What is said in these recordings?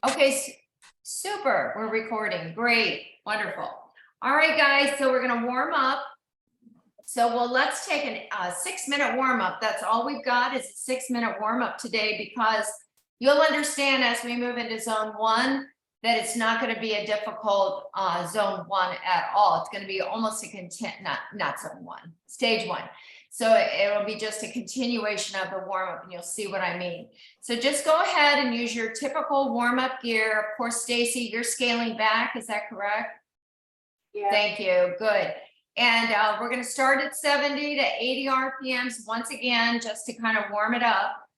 Okay, super. We're recording. Great. Wonderful. All right, guys. So we're going to warm up. Let's take a 6-minute warm up. That's all we've got is a 6-minute warm up today, because you'll understand as we move into zone 1 that it's not going to be a difficult zone 1 at all. It's going to be almost a not zone 1, stage 1. So it'll be just a continuation of the warm up, and you'll see what I mean. So just go ahead and use your typical warm up gear. Of course, Stacy, you're scaling back. Is that correct? Yeah. Thank you. Good. And we're going to start at 70 to 80 RPMs once again, just to kind of warm it up.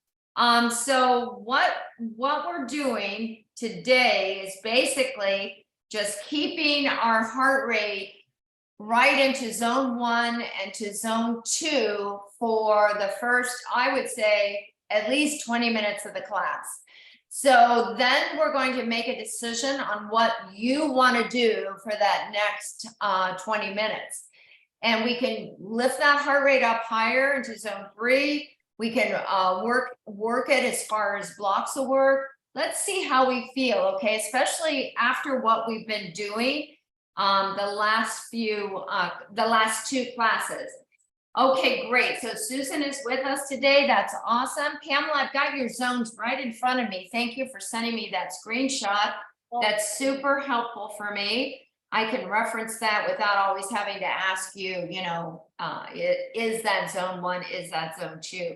So what we're doing today is basically just keeping our heart rate right into zone 1 and to zone 2 for the first, I would say, at least 20 minutes of the class. So then we're going to make a decision on what you want to do for that next 20 minutes. And we can lift that heart rate up higher into zone 3. We can work it as far as blocks of work. Let's see how we feel, okay? Especially after what we've been doing the last 2 classes. Okay, great. So Susan is with us today. That's awesome. Pamela, I've got your zones right in front of me. Thank you for sending me that screenshot. That's super helpful for me. I can reference that without always having to ask you, is that zone 1? Is that zone 2?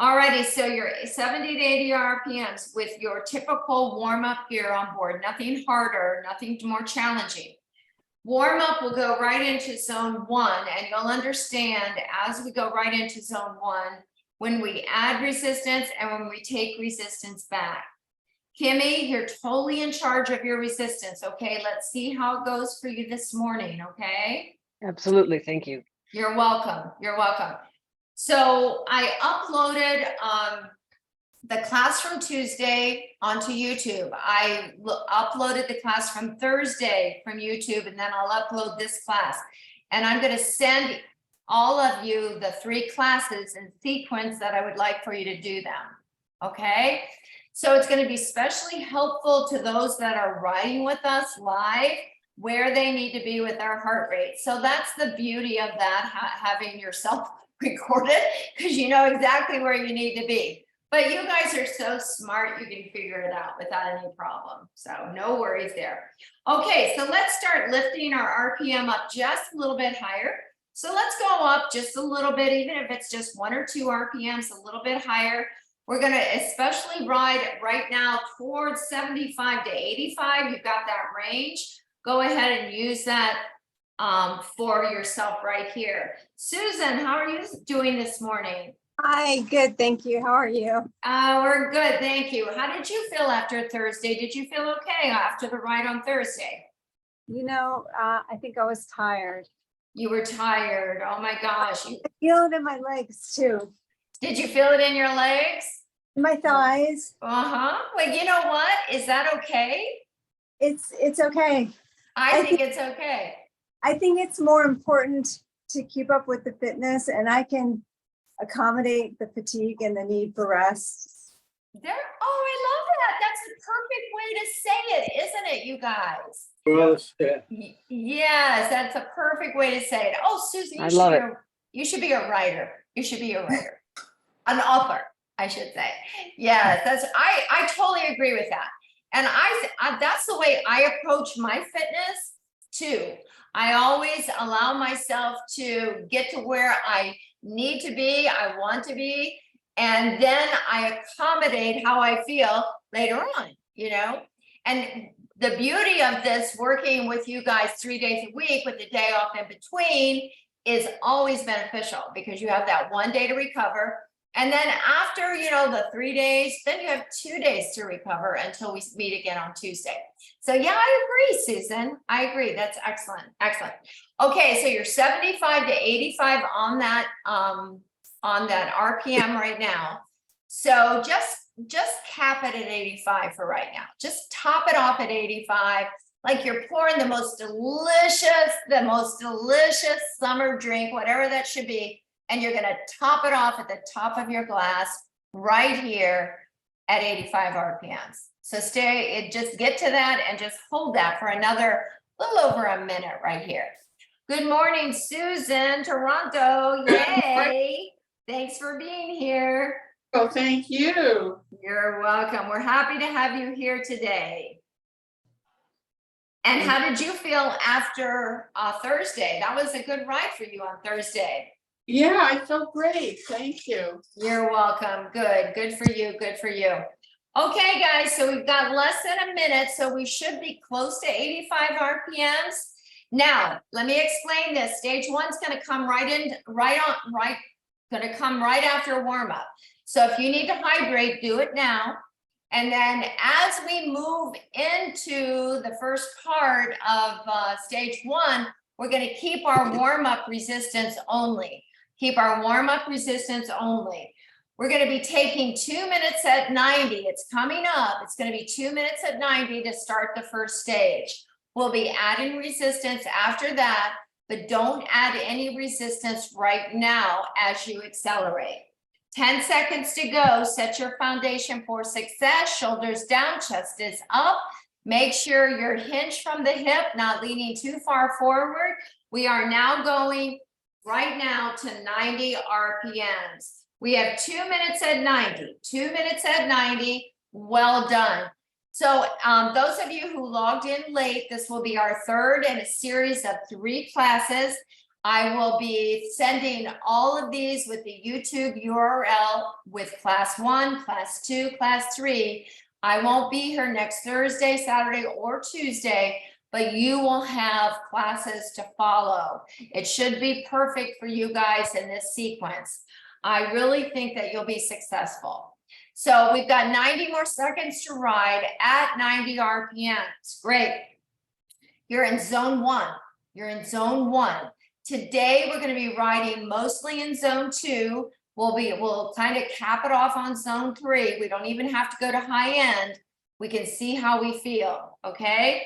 Alrighty, so you're 70 to 80 RPMs with your typical warm-up gear on board. Nothing harder, nothing more challenging. Warm up will go right into zone 1, and you'll understand as we go right into zone 1 when we add resistance and when we take resistance back. Kimmy, you're totally in charge of your resistance. Okay, let's see how it goes for you this morning. Okay. Absolutely. Thank you. You're welcome. You're welcome. So I uploaded the class from Tuesday onto YouTube. I uploaded the class from Thursday from YouTube, and then I'll upload this class. And I'm going to send all of you the 3 classes in sequence that I would like for you to do them. Okay. So it's going to be especially helpful to those that are riding with us live, where they need to be with their heart rate. So that's the beauty of that, having yourself recorded, because you know exactly where you need to be. But you guys are so smart, you can figure it out without any problem. So no worries there. Okay, so let's start lifting our RPM up just a little bit higher. So let's go up just a little bit, even if it's just 1 or 2 RPMs, a little bit higher. We're going to especially ride right now towards 75 to 85. You've got that range. Go ahead and use that for yourself right here. Susan, how are you doing this morning? Hi, good, thank you. How are you? We're good, thank you. How did you feel after Thursday? Did you feel okay after the ride on Thursday? I think I was tired. You were tired. Oh my gosh. I feel it in my legs too. Did you feel it in your legs? My thighs. Well, you know what? Is that okay? It's okay. I think it's okay. I think it's more important to keep up with the fitness, and I can accommodate the fatigue and the need for rest. I love that. That's the perfect way to say it, isn't it, you guys? Well, Yes, that's a perfect way to say it. Oh, Susan, you should be a writer. You should be a writer. An author, I should say. Yes, I totally agree with that. And that's the way I approach my fitness too. I always allow myself to get to where I need to be, I want to be, and then I accommodate how I feel later on, And the beauty of this, working with you guys 3 days a week with the day off in between, is always beneficial, because you have that 1 day to recover. And then after, the 3 days, then you have 2 days to recover until we meet again on Tuesday. So yeah, I agree, Susan. I agree. That's excellent. Excellent. Okay. So you're 75 to 85 on that RPM right now. So just cap it at 85 for right now. Just top it off at 85. Like you're pouring the most delicious summer drink, whatever that should be. And you're going to top it off at the top of your glass right here at 85 RPMs. So just get to that and just hold that for another little over a minute right here. Good morning, Susan, Toronto. Yay. Thanks for being here. Oh, thank you. You're welcome. We're happy to have you here today. And how did you feel after Thursday? That was a good ride for you on Thursday. Yeah, I felt great. Thank you. You're welcome. Good. Good for you. Good for you. Okay, guys, so we've got less than a minute, so we should be close to 85 RPMs. Now, let me explain this. Stage one's going to come going to come right after warm up. So if you need to hydrate, do it now. And then as we move into the first part of stage one, we're going to keep our warm up resistance only. Keep our warm up resistance only. We're going to be taking 2 minutes at 90. It's coming up. It's going to be 2 minutes at 90 to start the first stage. We'll be adding resistance after that, but don't add any resistance right now as you accelerate. 10 seconds to go. Set your foundation for success. Shoulders down, chest is up. Make sure you're hinged from the hip, not leaning too far forward. We are now going right now to 90 RPMs. We have 2 minutes at 90, 2 minutes at 90. Well done. So those of you who logged in late, this will be our third in a series of 3 classes. I will be sending all of these with the YouTube URL with class 1, class 2, class 3. I won't be here next Thursday, Saturday, or Tuesday, but you will have classes to follow. It should be perfect for you guys in this sequence. I really think that you'll be successful. So we've got 90 more seconds to ride at 90 RPMs. Great. You're in zone 1. You're in zone 1. Today, we're going to be riding mostly in zone 2. We'll kind of cap it off on zone 3. We don't even have to go to high end. We can see how we feel, okay?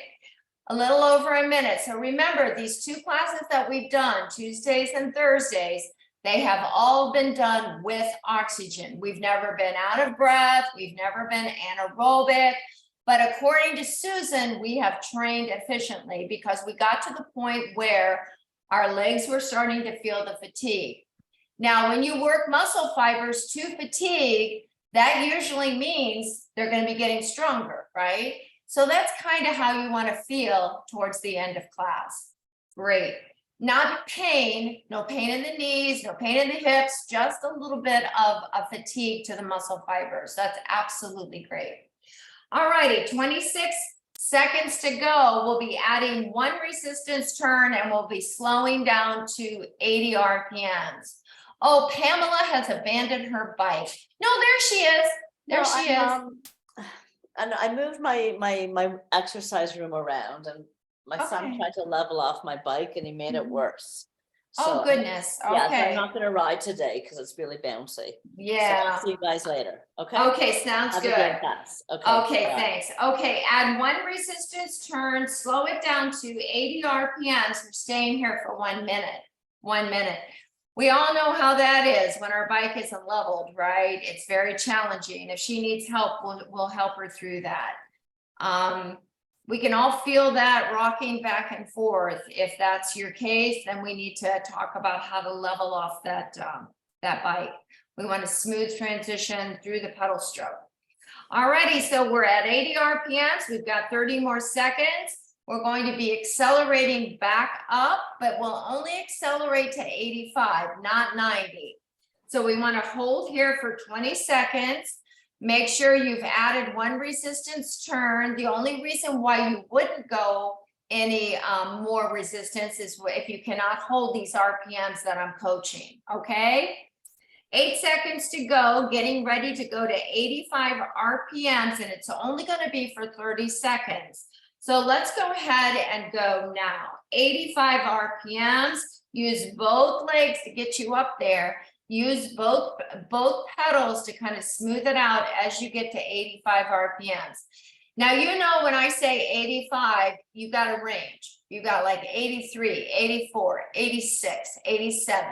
A little over a minute. So remember, these 2 classes that we've done, Tuesdays and Thursdays, they have all been done with oxygen. We've never been out of breath. We've never been anaerobic. But according to Susan, we have trained efficiently because we got to the point where our legs were starting to feel the fatigue. Now, when you work muscle fibers to fatigue, that usually means they're going to be getting stronger, right? So that's kind of how you want to feel towards the end of class. Great. Not pain, no pain in the knees, no pain in the hips, just a little bit of a fatigue to the muscle fibers. That's absolutely great. All righty, 26 seconds to go. We'll be adding 1 resistance turn and we'll be slowing down to 80 RPMs. Oh, Pamela has abandoned her bike. No, there she is. There she is. And I moved my exercise room around, and my son Okay. tried to level off my bike and he made it worse. Oh, So, goodness. yeah, so I'm Okay. not going to ride today because it's really bouncy. So Yeah. I'll see you guys later. Okay. Okay, sounds Have a good. great class. Okay. Okay, bye. thanks. Okay, add 1 resistance turn, slow it down to 80 RPMs. We're staying here for 1 minute. 1 minute. We all know how that is when our bike isn't leveled, right? It's very challenging. If she needs help, we'll help her through that. We can all feel that rocking back and forth. If that's your case, then we need to talk about how to level off that bike. We want a smooth transition through the pedal stroke. Alrighty, so we're at 80 RPMs. We've got 30 more seconds. We're going to be accelerating back up, but we'll only accelerate to 85, not 90. So we want to hold here for 20 seconds. Make sure you've added 1 resistance turn. The only reason why you wouldn't go any more resistance is if you cannot hold these RPMs that I'm coaching, okay? 8 seconds to go, getting ready to go to 85 RPMs, and it's only going to be for 30 seconds. So let's go ahead and go now. 85 RPMs, use both legs to get you up there. Use both pedals to kind of smooth it out as you get to 85 RPMs. Now, you know, when I say 85, you got a range. You got like 83, 84, 86, 87.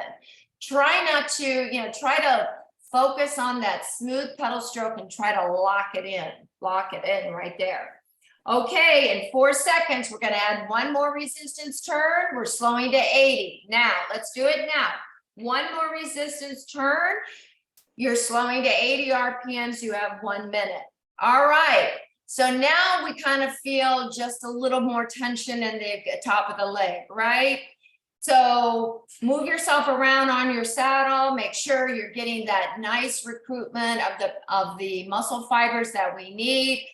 Try not to, try to focus on that smooth pedal stroke and try to lock it in, lock it in right there. Okay, in 4 seconds, we're gonna add one more resistance turn. We're slowing to 80. Now, let's do it now. One more resistance turn. You're slowing to 80 RPMs. You have 1 minute. All right. So now we kind of feel just a little more tension in the top of the leg, right? So move yourself around on your saddle. Make sure you're getting that nice recruitment of the muscle fibers that we need.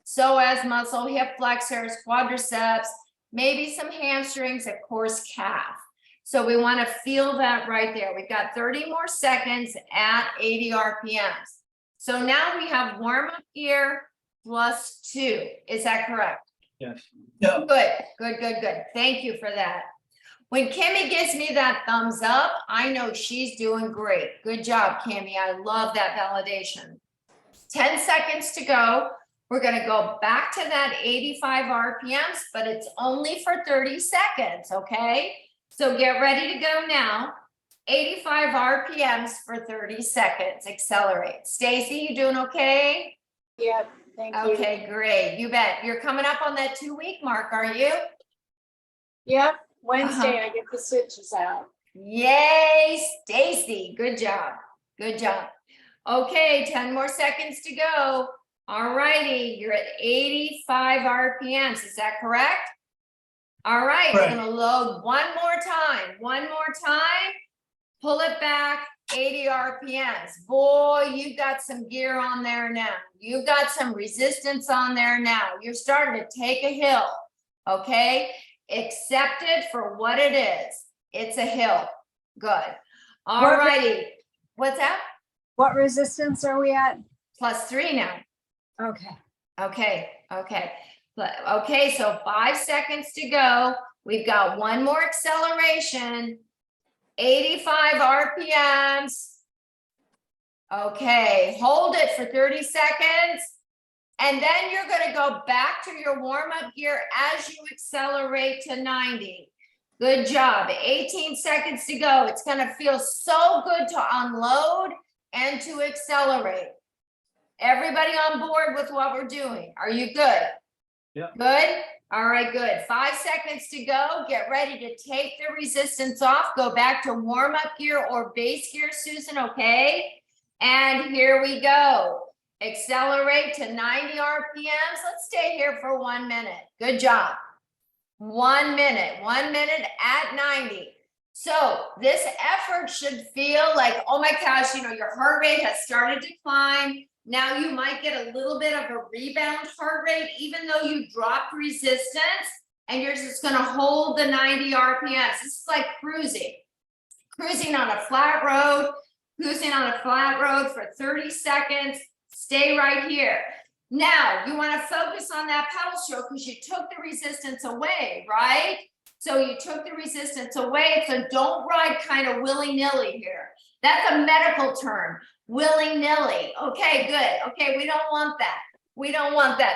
Psoas muscle, hip flexors, quadriceps, maybe some hamstrings, of course, calf. So we want to feel that right there. We've got 30 more seconds at 80 RPMs. So now we have warm-up gear +2. Is that correct? Yes. Good. Thank you for that. When Kimmy gives me that thumbs up, I know she's doing great. Good job, Kimmy. I love that validation. 10 seconds to go. We're gonna go back to that 85 RPMs, but it's only for 30 seconds, okay? So get ready to go now. 85 RPMs for 30 seconds. Accelerate. Stacy, you doing okay? Yep, thank you. Okay, great. You bet. You're coming up on that 2-week mark, are you? Yep, Wednesday I get the stitches out. Yay, Stacy. Good job. Good job. Okay, 10 more seconds to go. All righty, you're at 85 RPMs. Is that correct? All right, we're gonna load one more time. Pull it back, 80 RPMs. Boy, you've got some gear on there now. You've got some resistance on there now. You're starting to take a hill, okay? Accept it for what it is. It's a hill. Good. All righty. What's that? What resistance are we at? +3 now. Okay. Okay, so 5 seconds to go. We've got one more acceleration. 85 RPMs. Okay, hold it for 30 seconds. And then you're gonna go back to your warm-up gear as you accelerate to 90. Good job. 18 seconds to go. It's gonna feel so good to unload and to accelerate. Everybody on board with what we're doing? Are you good? Yeah. Good? All right, good. 5 seconds to go. Get ready to take the resistance off. Go back to warm-up gear or base gear, Susan, okay? And here we go. Accelerate to 90 RPMs. Let's stay here for 1 minute. Good job. 1 minute at 90. So this effort should feel like, oh my gosh, your heart rate has started to climb. Now you might get a little bit of a rebound heart rate, even though you dropped resistance, and you're just gonna hold the 90 RPMs. This is like cruising on a flat road for 30 seconds. Stay right here. Now you wanna focus on that pedal stroke because you took the resistance away, right? So you took the resistance away, so don't ride kind of willy-nilly here. That's a medical term. Willy-nilly. Okay, good. Okay, we don't want that.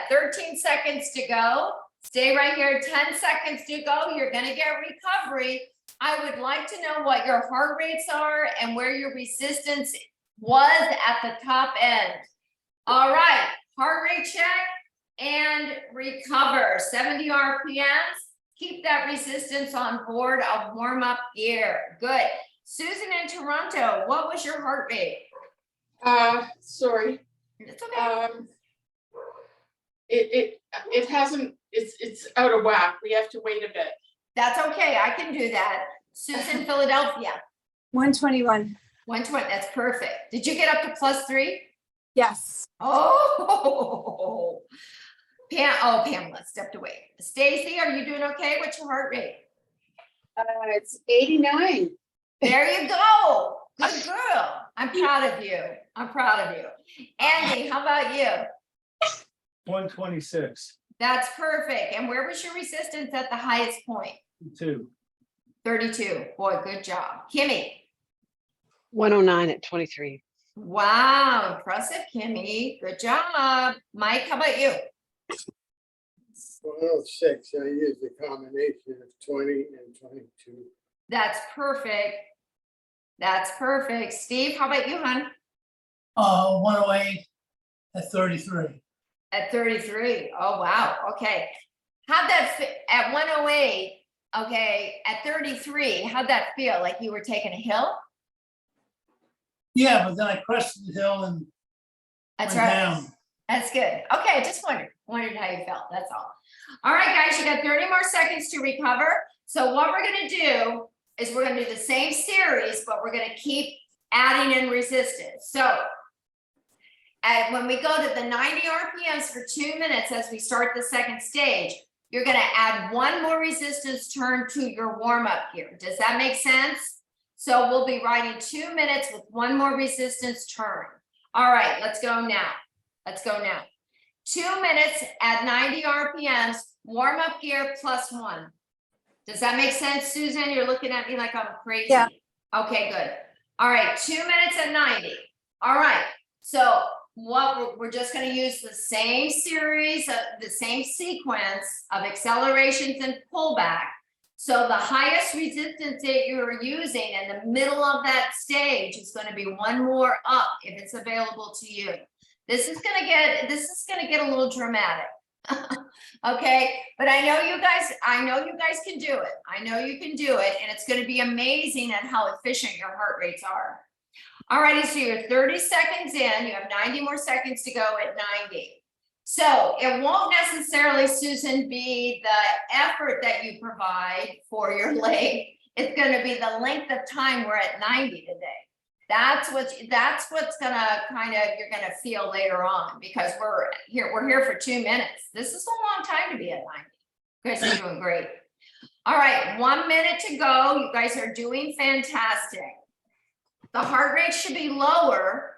13 seconds to go. Stay right here. 10 seconds to go. You're gonna get recovery. I would like to know what your heart rates are and where your resistance was at the top end. All right, heart rate check and recover. 70 RPMs. Keep that resistance on board of warm-up gear. Good. Susan in Toronto, what was your heart rate? Sorry. It's okay. It hasn't, it's out of whack. We have to wait a bit. That's okay. I can do that. Susan, Philadelphia, 121. 120. That's perfect. Did you get up to +3? Yes. Oh, Pamela stepped away. Stacy, are you doing okay? What's your heart rate? It's 89. There you go. Good girl. I'm proud of you. Andy, how about you? 126. That's perfect. And where was your resistance at the highest point? 2. 32. Boy, good job. Kimmy. 109 at 23. Wow, impressive, Kimmy. Good job. Mike, how about you? 106, I use a combination of 20 and 22. That's perfect. Steve, how about you, hon? 108 at 33. At 33. Oh, wow. Okay. How'd that fit at 108? Okay, at 33, how'd that feel? Like you were taking a hill? Yeah, but then I crested the hill and That's went right. down. That's good. Okay, I just wondered how you felt. That's all. All right, guys, you got 30 more seconds to recover. So what we're gonna do is we're gonna do the same series, but we're gonna keep adding in resistance. So when we go to the 90 RPMs for 2 minutes as we start the second stage, you're gonna add one more resistance turn to your warm-up gear. Does that make sense? So we'll be riding 2 minutes with one more resistance turn. All right, let's go now. Let's go now. 2 minutes at 90 RPMs, warm-up gear +1. Does that make sense, Susan? You're looking at me like I'm crazy. Yeah. Okay, good. All right, 2 minutes at 90. All right, so what we're just going to use the same series of the same sequence of accelerations and pullback. So the highest resistance that you're using in the middle of that stage is going to be one more up if it's available to you. This is going to get a little dramatic. Okay, but I know you guys can do it. I know you can do it, and it's going to be amazing at how efficient your heart rates are. Alrighty, so you're 30 seconds in, you have 90 more seconds to go at 90. So it won't necessarily, Susan, be the effort that you provide for your leg. It's going to be the length of time we're at 90 today. That's what's gonna you're gonna feel later on, because we're here for 2 minutes. This is a long time to be at 90. You guys are doing great. All right, 1 minute to go. You guys are doing fantastic. The heart rate should be lower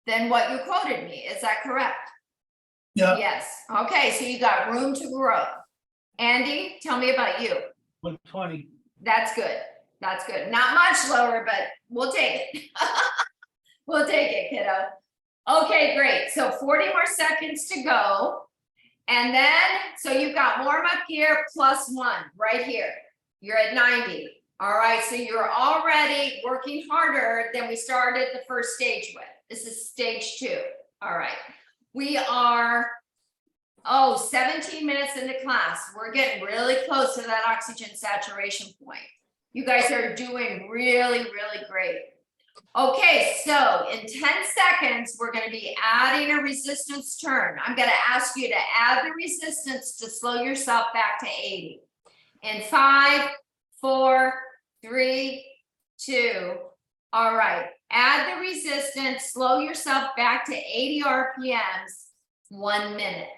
than what you quoted me. Is that correct? Yeah, Yes. Okay, so you got room to grow. Andy, tell me about you. 120. That's good. That's good. Not much lower, but we'll take it. We'll take it, kiddo. Okay, great. So 40 more seconds to go. And then, so you've got warm-up gear +1 right here. You're at 90. All right, so you're already working harder than we started the first stage with. This is stage 2. All right. We are, 17 minutes into class. We're getting really close to that oxygen saturation point. You guys are doing really, really great. Okay, so in 10 seconds, we're going to be adding a resistance turn. I'm going to ask you to add the resistance to slow yourself back to 80. In 5, 4, 3, 2. All right, add the resistance, slow yourself back to 80 RPMs, 1 minute.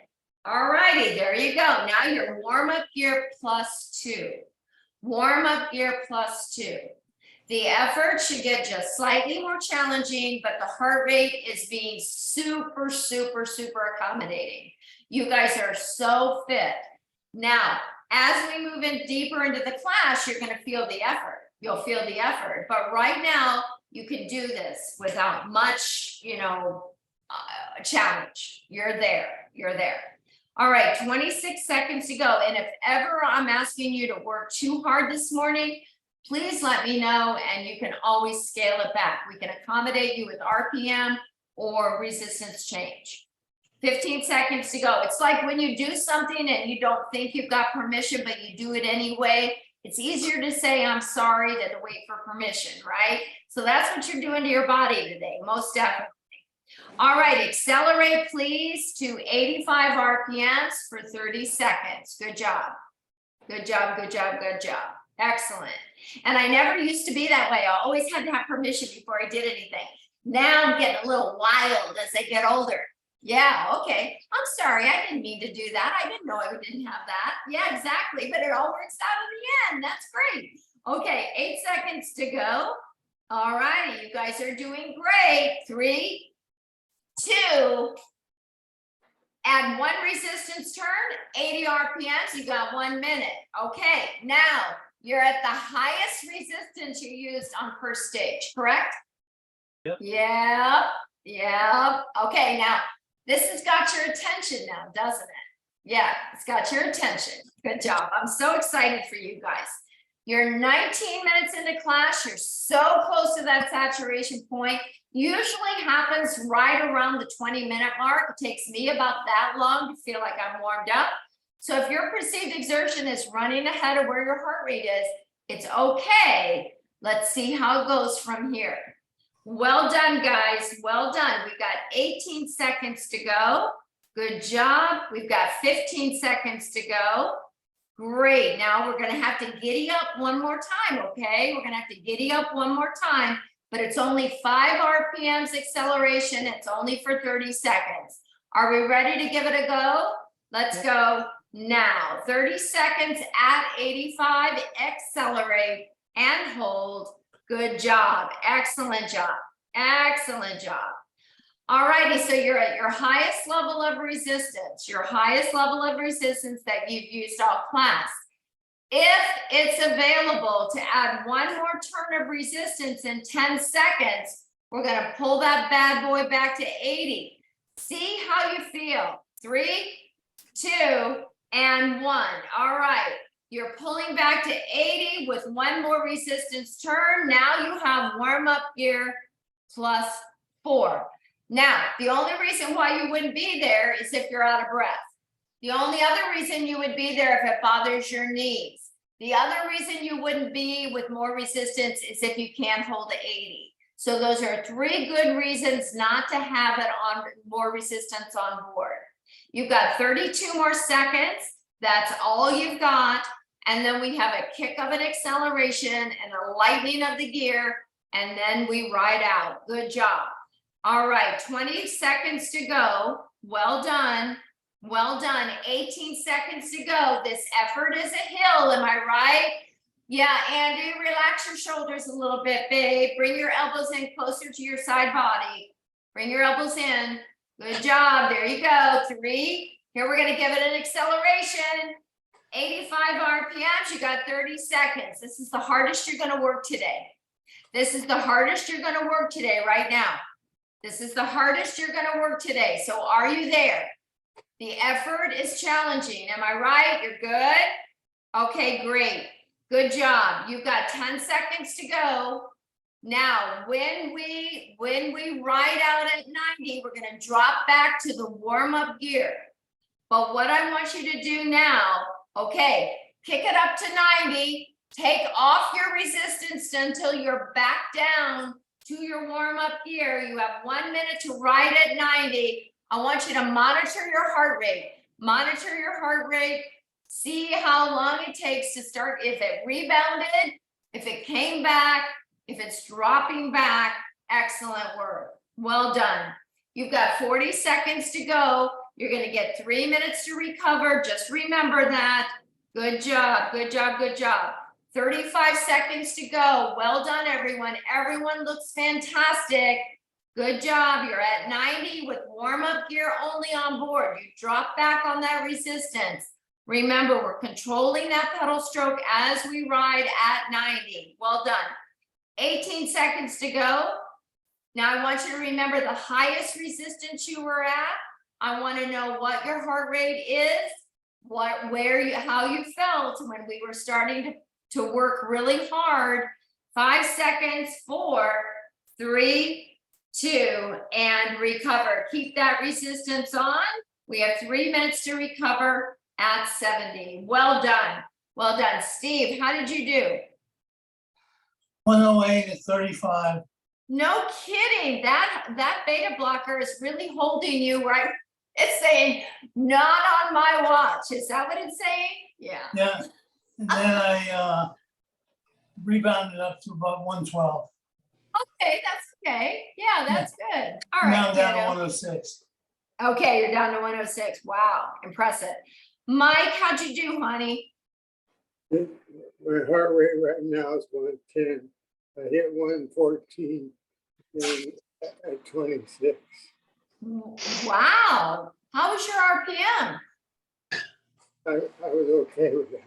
All righty, there you go. Now you're warm-up gear +2. Warm-up gear +2. The effort should get just slightly more challenging, but the heart rate is being super, super, super accommodating. You guys are so fit. Now, as we move in deeper into the class, you're going to feel the effort. You'll feel the effort. But right now, you can do this without much, challenge. You're there. You're there. All right, 26 seconds to go. And if ever I'm asking you to work too hard this morning, please let me know, and you can always scale it back. We can accommodate you with RPM or resistance change. 15 seconds to go. It's like when you do something and you don't think you've got permission, but you do it anyway. It's easier to say, I'm sorry, than to wait for permission, right? So that's what you're doing to your body today, most definitely. All right, accelerate please to 85 RPMs for 30 seconds. Good job. Good job, good job, good job. Excellent. And I never used to be that way. I always had to have permission before I did anything. Now I'm getting a little wild as I get older. Yeah, okay. I'm sorry, I didn't mean to do that. I didn't know I didn't have that. Yeah, exactly. But it all works out in the end. That's great. Okay, 8 seconds to go. All right, you guys are doing great. 3, 2, add 1 resistance turn, 80 RPMs, you got 1 minute. Okay, now you're at the highest resistance you used on first stage, correct? Yep. Yep. Okay, now this has got your attention now, doesn't it? Yeah, it's got your attention. Good job. I'm so excited for you guys. You're 19 minutes into class. You're so close to that saturation point. usually happens right around the 20-minute mark. It takes me about that long to feel like I'm warmed up. So if your perceived exertion is running ahead of where your heart rate is, it's okay. Let's see how it goes from here. Well done, guys. Well done. We've got 18 seconds to go. Good job. We've got 15 seconds to go. Great. Now we're going to have to giddy up one more time, okay? We're going to have to giddy up one more time, but it's only 5 RPMs acceleration. It's only for 30 seconds. Are we ready to give it a go? Let's go now. 30 seconds at 85, accelerate and hold. Good job. Excellent job. Excellent job. All righty, so you're at your highest level of resistance, that you've used all class. If it's available to add one more turn of resistance in 10 seconds, we're gonna pull that bad boy back to 80. See how you feel. 3, 2, and 1. All right, you're pulling back to 80 with one more resistance turn. Now you have warm-up gear plus 4. Now, the only reason why you wouldn't be there is if you're out of breath. The only other reason you would be there if it bothers your knees. The other reason you wouldn't be with more resistance is if you can't hold the 80. So those are 3 good reasons not to have it on more resistance on board. You've got 32 more seconds. That's all you've got. And then we have a kick of an acceleration and a lightening of the gear. And then we ride out. Good job. All right, 20 seconds to go. Well done. Well done. 18 seconds to go. This effort is a hill, am I right? Yeah, Andy, relax your shoulders a little bit, babe. Bring your elbows in closer to your side body. Bring your elbows in. Good job. There you go. 3. Here we're going to give it an acceleration. 85 RPMs. You got 30 seconds. This is the hardest you're going to work today. This is the hardest you're going to work today right now. This is the hardest you're going to work today. So are you there? The effort is challenging. Am I right? You're good? Okay, great. Good job. You've got 10 seconds to go. Now, when we ride out at 90, we're going to drop back to the warm-up gear. But what I want you to do now, okay, kick it up to 90. Take off your resistance until you're back down to your warm-up gear. You have 1 minute to ride at 90. I want you to monitor your heart rate. Monitor your heart rate. See how long it takes to start. If it rebounded, if it came back, if it's dropping back. Excellent work. Well done. You've got 40 seconds to go. You're going to get 3 minutes to recover. Just remember that. Good job. Good job. Good job. 35 seconds to go. Well done, everyone. Everyone looks fantastic. Good job. You're at 90 with warm-up gear only on board. You drop back on that resistance. Remember, we're controlling that pedal stroke as we ride at 90. Well done. 18 seconds to go. Now I want you to remember the highest resistance you were at. I want to know what your heart rate is, how you felt when we were starting to work really hard. 5 seconds, 4, 3, 2, and recover. Keep that resistance on. We have 3 minutes to recover at 70. Well done. Well done. Steve, how did you do? 108 at 35. No kidding. That beta blocker is really holding you right. It's saying, not on my watch. Is that what it's saying? Yeah. Yeah. And then I rebounded up to about 112. Okay, that's okay. Yeah, that's good. All Now right. I'm down to kiddo. 106. Okay, you're down to 106. Wow, impressive. Mike, how'd you do, honey? My heart rate right now is 110. I hit 114 at 26. Wow. How was your RPM? I was okay with that.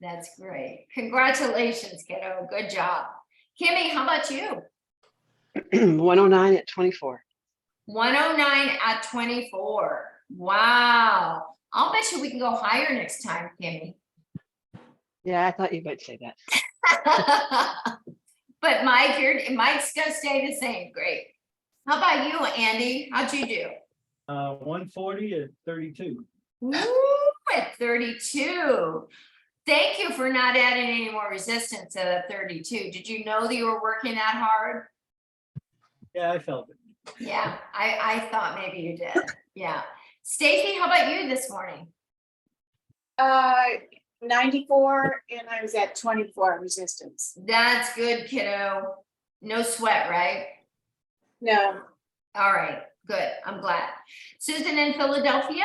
That's great. Congratulations, kiddo. Good job. Kimmy, how about you? 109 at 24. 109 at 24. Wow. I'll bet you we can go higher next time, Kimmy. Yeah, I thought you might say that. But Mike, Mike's gonna stay the same. Great. How about you, Andy? How'd you do? 140 at 32. Ooh, at 32. Thank you for not adding any more resistance at a 32. Did you know that you were working that hard? Yeah, I felt it. Yeah, I thought maybe you did. Yeah. Stacy, how about you this morning? 94 and I was at 24 resistance. That's good, kiddo. No sweat, right? No, All right, good. I'm glad. Susan in Philadelphia?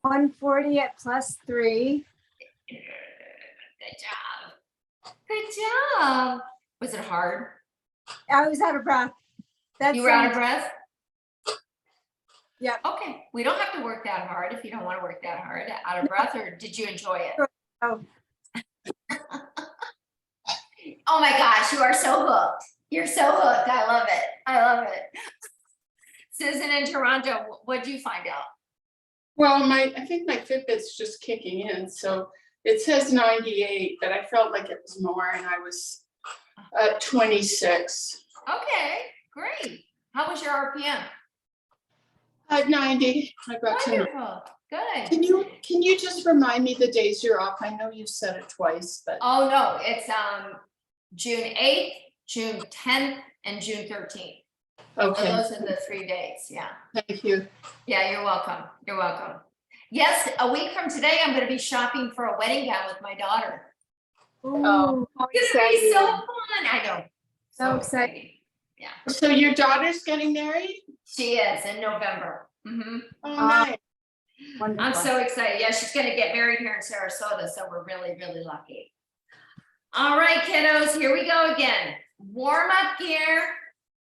140 at +3. Good job. Good job. Was it hard? I was out of breath. That's You were out of breath? Yep. Okay, we don't have to work that hard if you don't want to work that hard. Out of breath, or did you enjoy it? Oh. Oh my gosh, you are so hooked. You're so hooked. I love it. I love it. Susan in Toronto, what did you find out? Well, I think my Fitbit's just kicking in, so it says 98, but I felt like it was more and I was at 26. Okay, great. How was your RPM? At 90, I got to know. Wonderful. Good. Can you just remind me the days you're off? I know you said it twice, but Oh, no, it's June 8th, June 10th, and June 13th. So okay, those are the 3 days, yeah. thank you. Yeah, you're welcome. You're welcome. Yes, a week from today, I'm gonna be shopping for a wedding gown with my daughter. Ooh, how It's gonna be so exciting. fun. I know. So exciting. Yeah, So your daughter's getting married? she is in November. Mhm. Oh, nice. I'm Wonderful. so excited. Yeah, she's gonna get married here in Sarasota, so we're really, really lucky. All right, kiddos, here we go again. Warm-up gear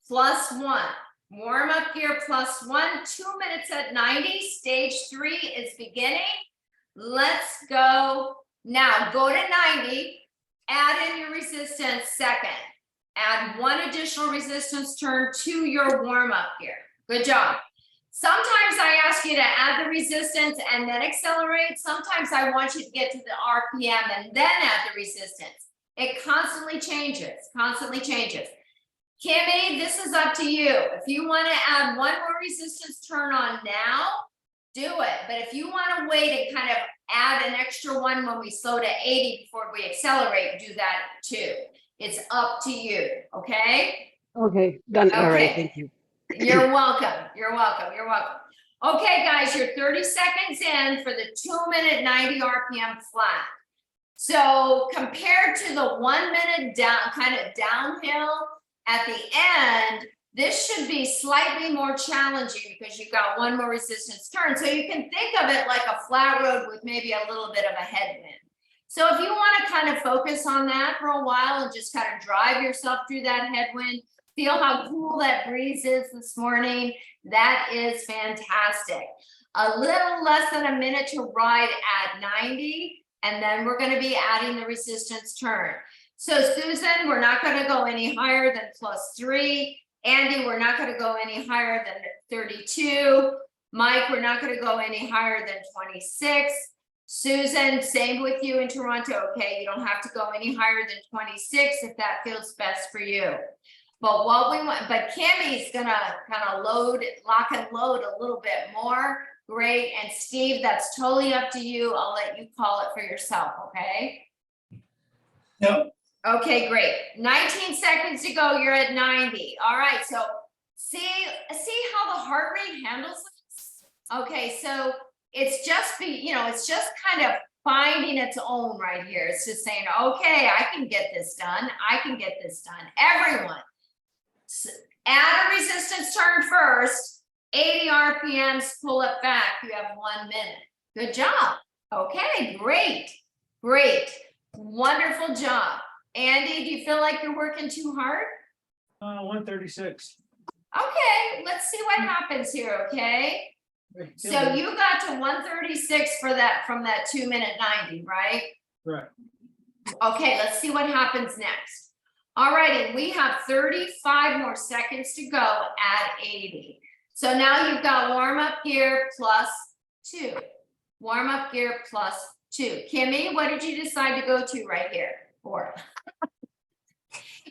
+1. Warm-up gear +1, 2 minutes at 90. Stage 3 is beginning. Let's go. Now, go to 90, add in your resistance second. Add 1 additional resistance turn to your warm-up gear. Good job. Sometimes I ask you to add the resistance and then accelerate. Sometimes I want you to get to the RPM and then add the resistance. It constantly changes, Kimmy, this is up to you. If you want to add 1 more resistance turn on now, do it. But if you want to wait and kind of add an extra 1 when we slow to 80 before we accelerate, do that too. It's up to you, okay? Okay, done. All right, Okay. thank you. You're welcome. You're welcome. You're welcome. Okay, guys, you're 30 seconds in for the 2-minute 90 RPM flat. So compared to the 1 minute down, kind of downhill at the end, this should be slightly more challenging because you've got 1 more resistance turn. So you can think of it like a flat road with maybe a little bit of a headwind. So if you want to kind of focus on that for a while and just kind of drive yourself through that headwind, feel how cool that breeze is this morning. That is fantastic. A little less than a minute to ride at 90, and then we're going to be adding the resistance turn. So Susan, we're not going to go any higher than +3. Andy, we're not going to go any higher than 32. Mike, we're not going to go any higher than 26. Susan, same with you in Toronto, okay? You don't have to go any higher than 26 if that feels best for you. But what we want, but Kimmy's gonna kind of lock and load a little bit more. Great. And Steve, that's totally up to you. I'll let you call it for yourself, okay? Yep. Okay, great. 19 seconds to go. You're at 90. All right. So see how the heart rate handles this? Okay, so it's just it's just kind of finding its own right here. It's just saying, okay, I can get this done. I can get this done. Everyone. Add a resistance turn first, 80 RPMs, pull it back. You have 1 minute. Good job. Okay, great. Wonderful job. Andy, do you feel like you're working too hard? 136. Okay, let's see what happens here, okay? So you got to 136 for that from that 2-minute 90, right? Right. Okay, let's see what happens next. All right, and we have 35 more seconds to go at 80. So now you've got warm-up gear +2. Warm-up gear +2. Kimmy, what did you decide to go to right here? 4.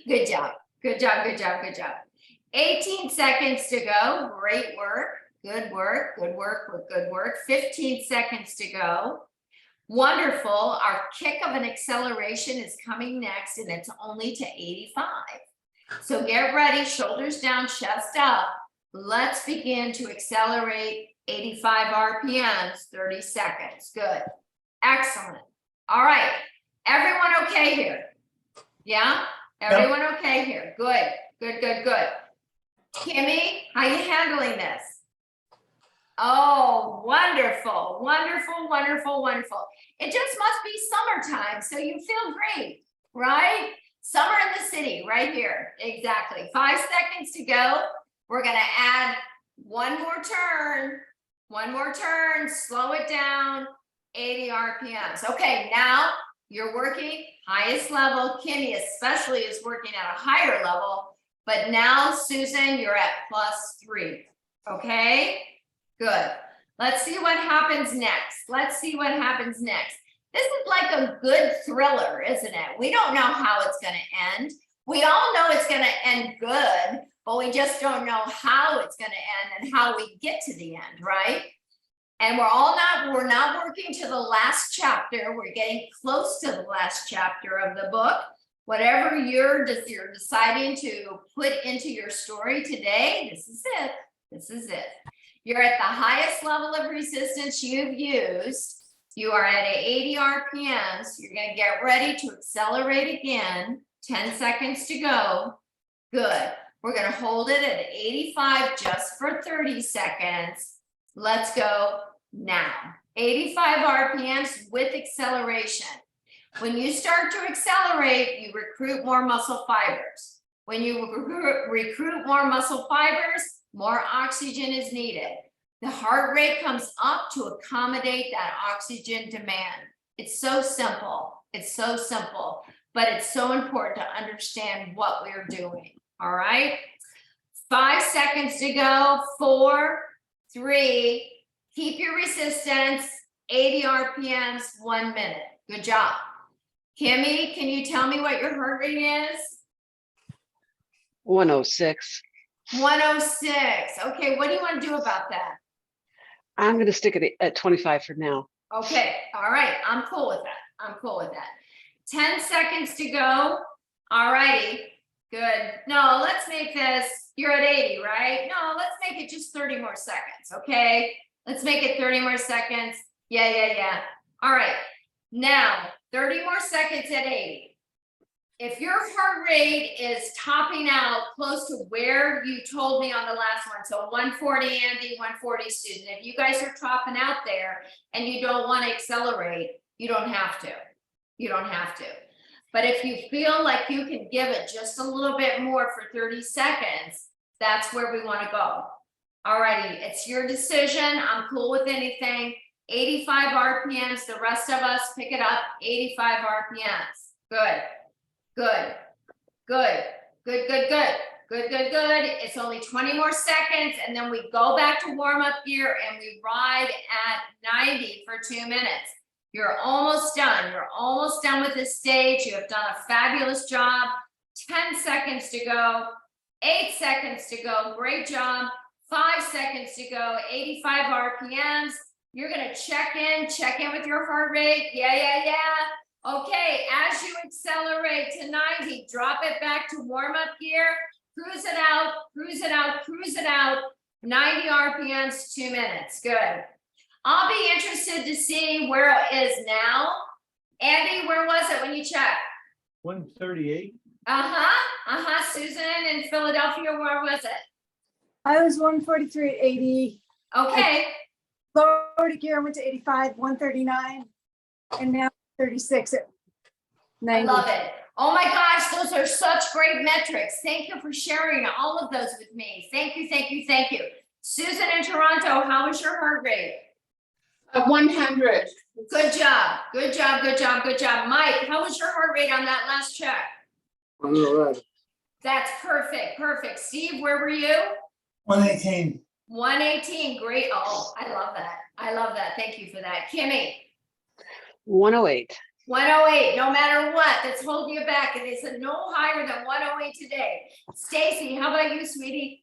Good job. 18 seconds to go. Great work. Good work. Good work. Good work. 15 seconds to go. Wonderful. Our kick of an acceleration is coming next, and it's only to 85. So get ready, shoulders down, chest up. Let's begin to accelerate 85 RPMs, 30 seconds. Good. Excellent. All right. Everyone okay here? Yeah? Everyone okay here? Good. Good, good, good. Kimmy, how you handling this? Oh, wonderful, wonderful, wonderful, wonderful. It just must be summertime, so you feel great, right? Summer in the city, right here. Exactly. 5 seconds to go. We're gonna add one more turn. One more turn. Slow it down. 80 RPMs. Okay, now you're working highest level. Kimmy especially is working at a higher level. But now, Susan, you're at +3. Okay? Good. Let's see what happens next. Let's see what happens next. This is like a good thriller, isn't it? We don't know how it's going to end. We all know it's going to end good, but we just don't know how it's going to end and how we get to the end, right? And we're not working to the last chapter. We're getting close to the last chapter of the book. Whatever you're deciding to put into your story today, this is it. This is it. You're at the highest level of resistance you've used. You are at 80 RPMs. You're going to get ready to accelerate again. 10 seconds to go. Good. We're going to hold it at 85 just for 30 seconds. Let's go now. 85 RPMs with acceleration. When you start to accelerate, you recruit more muscle fibers. When you recruit more muscle fibers, more oxygen is needed. The heart rate comes up to accommodate that oxygen demand. It's so simple. It's so simple, but it's so important to understand what we're doing. All right. 5 seconds to go. 4, 3, keep your resistance, 80 RPMs, 1 minute. Good job. Kimmy, can you tell me what your heart rate is? 106. 106. Okay, what do you want to do about that? I'm going to stick it at 25 for now. Okay, all right, I'm cool with that. I'm cool with that. 10 seconds to go. All righty, good. No, let's make this, you're at 80, right? No, let's make it just 30 more seconds, okay? Let's make it 30 more seconds. Yeah. All right, now 30 more seconds at 80. If your heart rate is topping out close to where you told me on the last one, so 140 Andy, 140 Susan, if you guys are topping out there and you don't want to accelerate, you don't have to. You don't have to. But if you feel like you can give it just a little bit more for 30 seconds, that's where we want to go. All righty, it's your decision. I'm cool with anything. 85 RPMs, the rest of us pick it up, 85 RPMs. Good. Good. It's only 20 more seconds, and then we go back to warm-up gear and we ride at 90 for 2 minutes. You're almost done. You're almost done with this stage. You have done a fabulous job. 10 seconds to go. 8 seconds to go. Great job. 5 seconds to go. 85 RPMs. You're going to check in with your heart rate. Yeah. Okay, as you accelerate to 90, drop it back to warm-up gear, cruise it out, 90 RPMs, 2 minutes, good. I'll be interested to see where it is now. Andy, where was it when you checked? 138. Susan in Philadelphia, where was it? I was 143 at 80, Okay, lowered a gear, went to 85, 139, and now 36 at I 90. love it. Oh my gosh, those are such great metrics. Thank you for sharing all of those with me. Thank you. Susan in Toronto, how was your heart rate? 100. Good job. Mike, how was your heart rate on that last check? 111. That's perfect. Steve, where were you? 118. 118, great. Oh, I love that. Thank you for that. Kimmy, 108. 108, no matter what, that's holding you back. It is no higher than 108 today. Stacy, how about you, sweetie?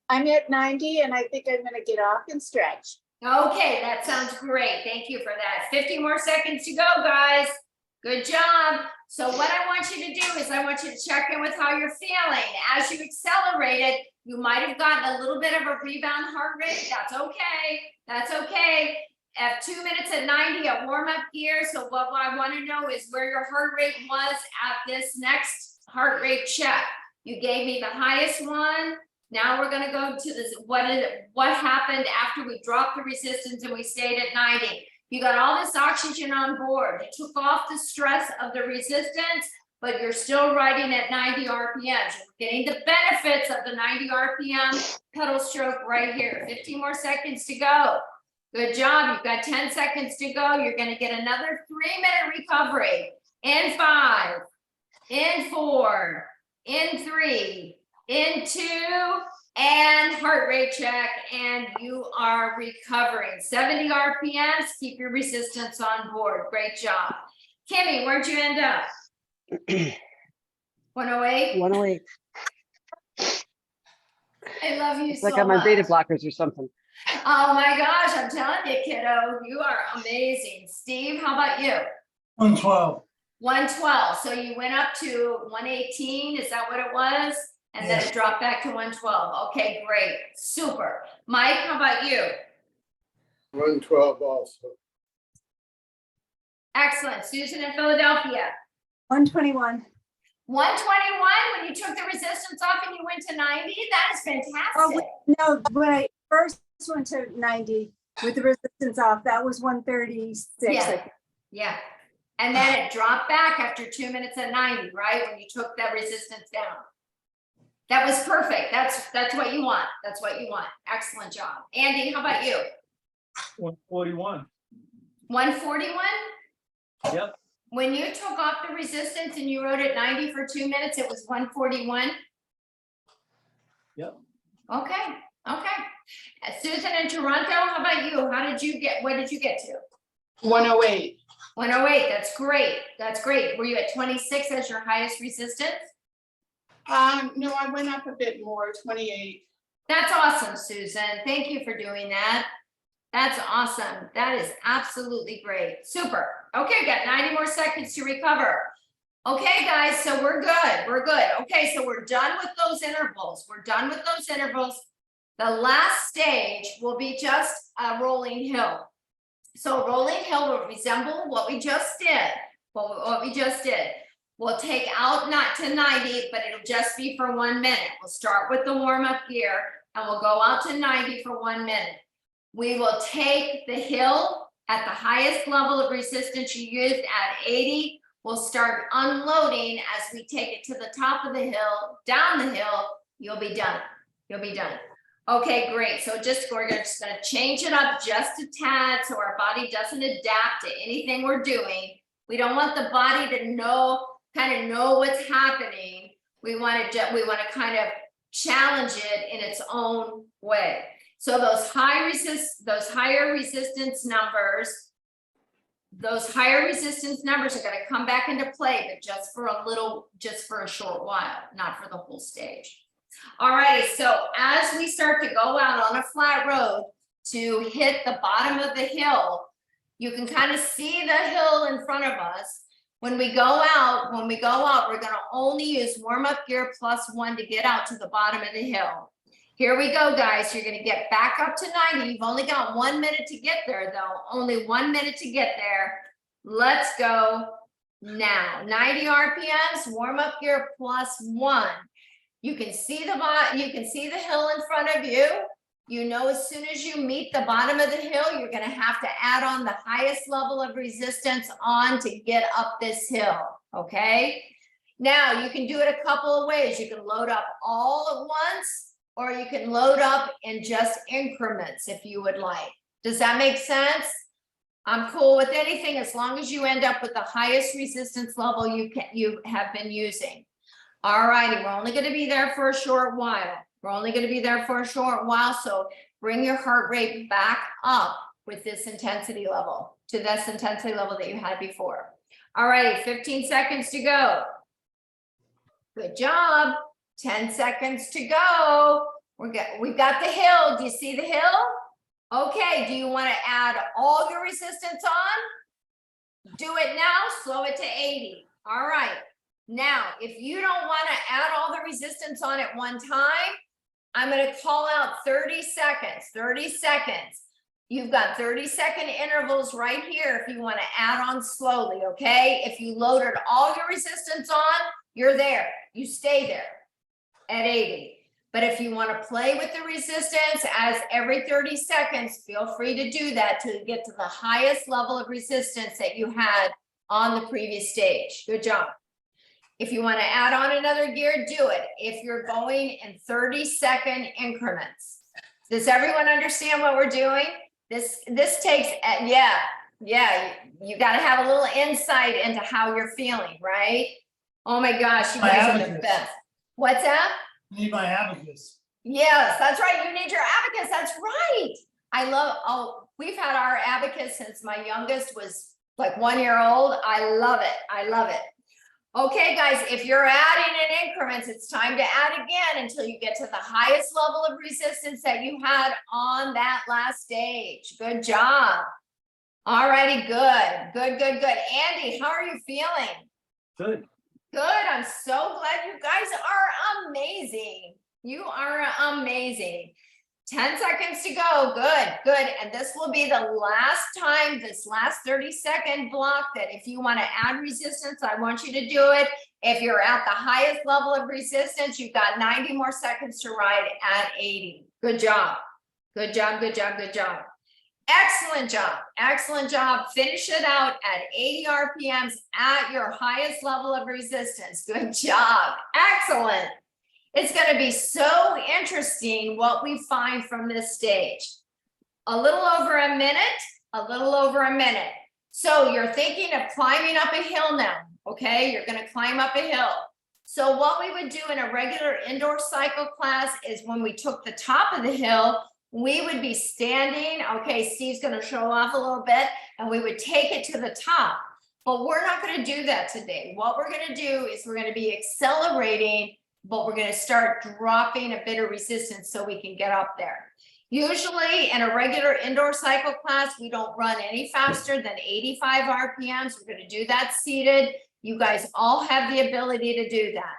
I'm at 90 and I think I'm gonna get off and stretch. Okay, that sounds great. Thank you for that. 50 more seconds to go, guys. Good job. So what I want you to do is I want you to check in with how you're feeling. As you accelerated, you might have gotten a little bit of a rebound heart rate. That's okay. That's okay. At 2 minutes at 90 at warm-up gear. So what I want to know is where your heart rate was at this next heart rate check. You gave me the highest one. Now we're gonna go to this, what happened after we dropped the resistance and we stayed at 90. You got all this oxygen on board. You took off the stress of the resistance, but you're still riding at 90 RPMs. You're getting the benefits of the 90 RPM pedal stroke right here. 15 more seconds to go. Good job. You've got 10 seconds to go. You're gonna get another 3-minute recovery. In 5, in 4, in 3, in 2, and heart rate check, and you are recovering. 70 RPMs, keep your resistance on board. Great job. Kimmy, where'd you end up? 108? 108. I love you It's so like I'm on beta much. blockers or something. Oh my gosh, I'm telling you, kiddo, you are amazing. Steve, how about you? 112. 112, so you went up to 118, is that what it was? And then Yes. it dropped back to 112. Okay, great, super. Mike, how about you? 112 also. Excellent. Susan in Philadelphia. 121. 121, when you took the resistance off and you went to 90, that is Oh, fantastic. No, when I first went to 90 with the resistance off, that was 136. Yeah. Yeah. And then it dropped back after 2 minutes at 90, right? When you took that resistance down. That was perfect. That's what you want. That's what you want. Excellent job. Andy, how about you? 141. 141? Yep. When you took off the resistance and you rode at 90 for 2 minutes, it was 141? Yep. Okay, okay. Susan in Toronto, how about you? What did you get to? 108. 108, that's great. That's great. Were you at 26 as your highest resistance? No, I went up a bit more, 28. That's awesome, Susan. Thank you for doing that. That's awesome. That is absolutely great. Super. Okay, got 90 more seconds to recover. Okay, guys, so we're good. We're good. Okay, so we're done with those intervals. We're done with those intervals. The last stage will be just a rolling hill. So rolling hill will resemble what we just did. What we just did. We'll take out not to 90, but it'll just be for 1 minute. We'll start with the warm-up gear and we'll go out to 90 for 1 minute. We will take the hill at the highest level of resistance you used at 80. We'll start unloading as we take it to the top of the hill, down the hill, you'll be done. You'll be done. Okay, great. So we're just gonna change it up just a tad so our body doesn't adapt to anything we're doing. We don't want the body to kind of know what's happening. We want to kind of challenge it in its own way. So those higher resistance numbers are going to come back into play, but just for a short while, not for the whole stage. All right, so as we start to go out on a flat road to hit the bottom of the hill, you can kind of see the hill in front of us. When we go out, we're going to only use warm-up gear +1 to get out to the bottom of the hill. Here we go, guys. You're going to get back up to 90. You've only got 1 minute to get there, though. Only 1 minute to get there. Let's go now. 90 RPMs, warm-up gear +1. You can see the hill in front of you. You know, as soon as you meet the bottom of the hill, you're going to have to add on the highest level of resistance on to get up this hill. Okay. Now you can do it a couple of ways. You can load up all at once, or you can load up in just increments if you would like. Does that make sense? I'm cool with anything as long as you end up with the highest resistance level you have been using. All righty, we're only going to be there for a short while. So bring your heart rate back up with this intensity level, to this intensity level that you had before. All right, 15 seconds to go. Good job. 10 seconds to go. We've got the hill. Do you see the hill? Okay, do you want to add all your resistance on? Do it now, slow it to 80. All right. Now, if you don't want to add all the resistance on at one time, I'm going to call out 30 seconds, 30 seconds. You've got 30-second intervals right here if you want to add on slowly, okay? If you loaded all your resistance on, you're there. You stay there at 80. But if you want to play with the resistance as every 30 seconds, feel free to do that to get to the highest level of resistance that you had on the previous stage. Good job. If you want to add on another gear, do it. If you're going in 30-second increments. Does everyone understand what we're doing? This takes, yeah, you got to have a little insight into how you're feeling, right? Oh my gosh, you My guys are the abacus. best. What's that? Need my abacus. Yes, that's right. You need your abacus. That's right. We've had our abacus since my youngest was like 1 year old. I love it. I love it. Okay, guys, if you're adding in increments, it's time to add again until you get to the highest level of resistance that you had on that last stage. Good job. All righty, good. Andy, how are you feeling? Good. Good. I'm so glad you guys are amazing. You are amazing. 10 seconds to go. Good. And this will be the last time, this last 30-second block, that if you want to add resistance, I want you to do it. If you're at the highest level of resistance, you've got 90 more seconds to ride at 80. Good job. Excellent job. Finish it out at 80 RPMs at your highest level of resistance. Good job. Excellent. It's going to be so interesting what we find from this stage. A little over a minute. So you're thinking of climbing up a hill now, okay? You're going to climb up a hill. So what we would do in a regular indoor cycle class is when we took the top of the hill, we would be standing. Okay, Steve's going to show off a little bit, and we would take it to the top. But we're not going to do that today. What we're going to do is we're going to be accelerating, but we're going to start dropping a bit of resistance so we can get up there. Usually in a regular indoor cycle class, we don't run any faster than 85 RPMs. We're going to do that seated. You guys all have the ability to do that.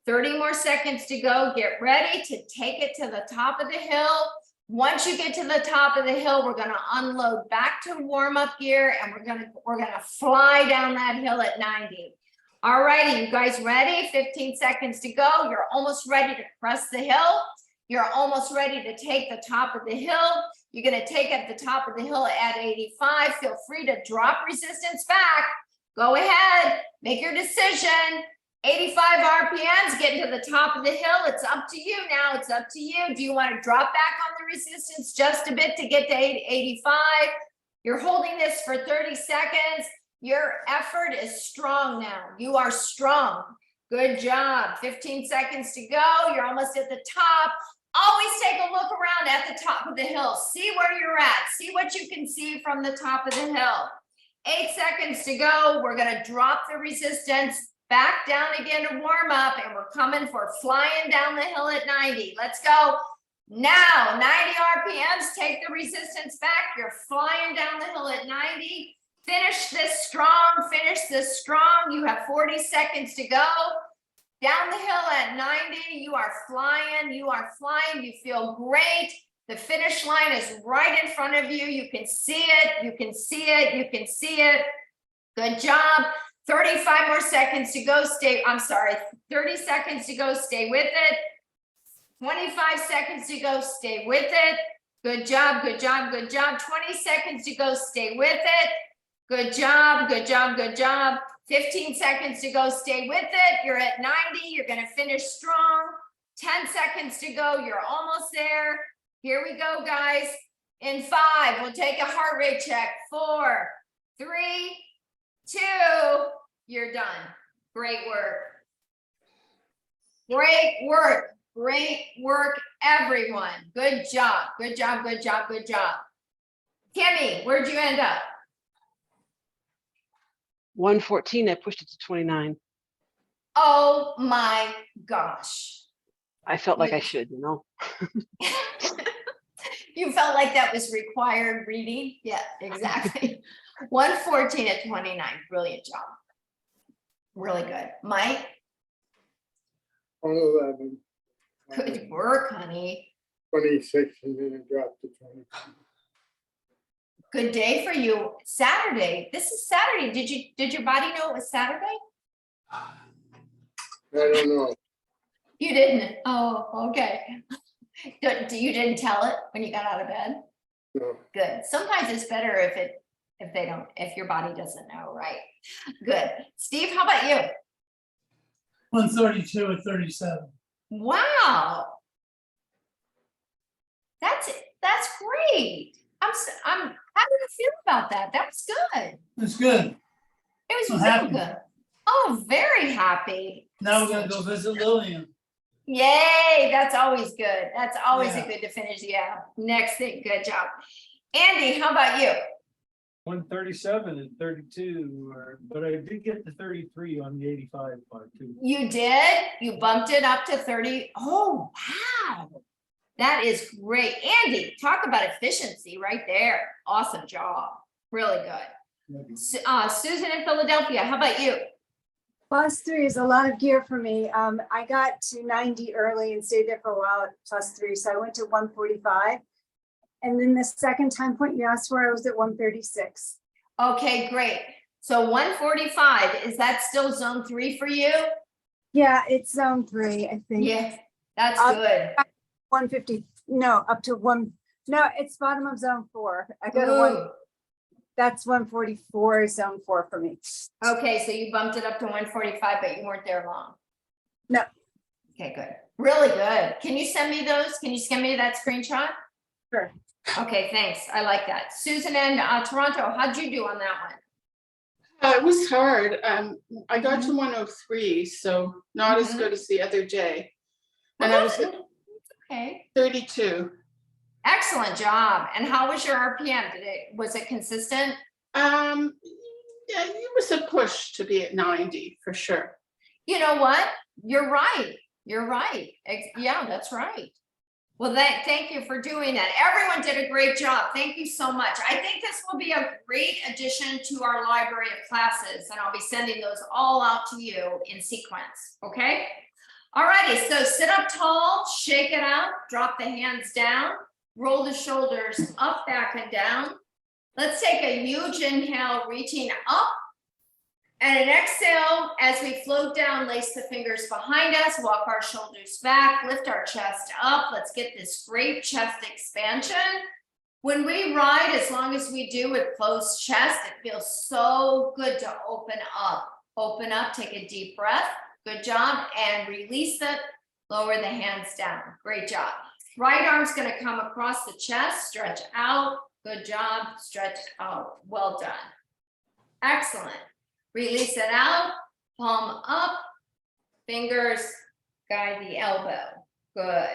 30 more seconds to go. Get ready to take it to the top of the hill. Once you get to the top of the hill, we're going to unload back to warm-up gear, and we're going to fly down that hill at 90. All righty, you guys ready? 15 seconds to go. You're almost ready to crest the hill. You're almost ready to take the top of the hill. You're going to take at the top of the hill at 85. Feel free to drop resistance back. Go ahead, make your decision. 85 RPMs, getting to the top of the hill. It's up to you now. It's up to you. Do you want to drop back on the resistance just a bit to get to 85? You're holding this for 30 seconds. Your effort is strong now. You are strong. Good job. 15 seconds to go. You're almost at the top. Always take a look around at the top of the hill. See where you're at. See what you can see from the top of the hill. 8 seconds to go. We're going to drop the resistance back down again to warm up, and we're coming for flying down the hill at 90. Let's go. Now, 90 RPMs. Take the resistance back. You're flying down the hill at 90. Finish this strong. You have 40 seconds to go. Down the hill at 90, you are flying. You feel great. The finish line is right in front of you. You can see it. Good job. 35 more seconds to go. 30 seconds to go. Stay with it. 25 seconds to go. Stay with it. Good job. 20 seconds to go. Stay with it. Good job. 15 seconds to go. Stay with it. You're at 90. You're going to finish strong. 10 seconds to go. You're almost there. Here we go, guys. In 5, we'll take a heart rate check. 4, 3, 2, you're done. Great work, everyone. Good job. Kimmy, where'd you end up? 114, I pushed it to 29. Oh my gosh. I felt like I Yes. should, you know? You felt like that was required reading? Yeah, exactly. 114 at 29, brilliant job. Really good. Mike, 111. good work, honey. 26, and then it dropped to 20. Good day for you. Saturday, this is Saturday. Did your body know it was Saturday? I don't know. You didn't? Oh, okay. You didn't tell it when you got out of bed? No. Good. Sometimes it's better if your body doesn't know, right? Good. Steve, how about you? 132 at 37. Wow. That's great. How do you feel about that? That was good. That's good. It was I'm real happy. good. Oh, very happy. Now we're gonna go visit Lillian. Yay, that's always good. That's always a Yeah. good to finish. Yeah, next thing, good job. Andy, how about you? 137 and 32, but I did get the 33 on the 85 part too. You did? You bumped it up to 30? Oh, wow. That is great. Andy, talk about efficiency right there. Awesome job. Really good. Susan in Philadelphia, how about you? +3 is a lot of gear for me. I got to 90 early and stayed there for a while at +3. So I went to 145. And then the second time point you asked for, I was at 136. Okay, great. So 145, is that still zone 3 for you? Yeah, it's zone 3, I think. Yeah, that's I'll- good. 150, no, up to no, it's bottom of zone 4. I go to Ooh. that's 144 is zone 4 for me. Okay, so you bumped it up to 145, but you weren't there long. No. Okay, good. Really good. Can you send me those? Can you send me that screenshot? Sure. Okay, thanks. I like that. Susan in Toronto, how'd you do on that one? It was hard. I got to 103, so not as Mhm. good as the other day. And Oh, I was that's- at Okay, 32. excellent job. And how was your RPM? Was it consistent? Yeah, it was a push to be at 90 for sure. You know what? You're right. You're right. Yeah, that's right. Well, thank you for doing that. Everyone did a great job. Thank you so much. I think this will be a great addition to our library of classes, and I'll be sending those all out to you in sequence, okay? All righty, so sit up tall, shake it out, drop the hands down, roll the shoulders up, back, and down. Let's take a huge inhale, reaching up. And an exhale, as we float down, lace the fingers behind us, walk our shoulders back, lift our chest up. Let's get this great chest expansion. When we ride, as long as we do with closed chest, it feels so good to open up. Open up, take a deep breath. Good job. And release it. Lower the hands down. Great job. Right arm's going to come across the chest, stretch out. Good job. Stretch out. Well done. Excellent. Release it out, palm up, fingers guide the elbow. Good,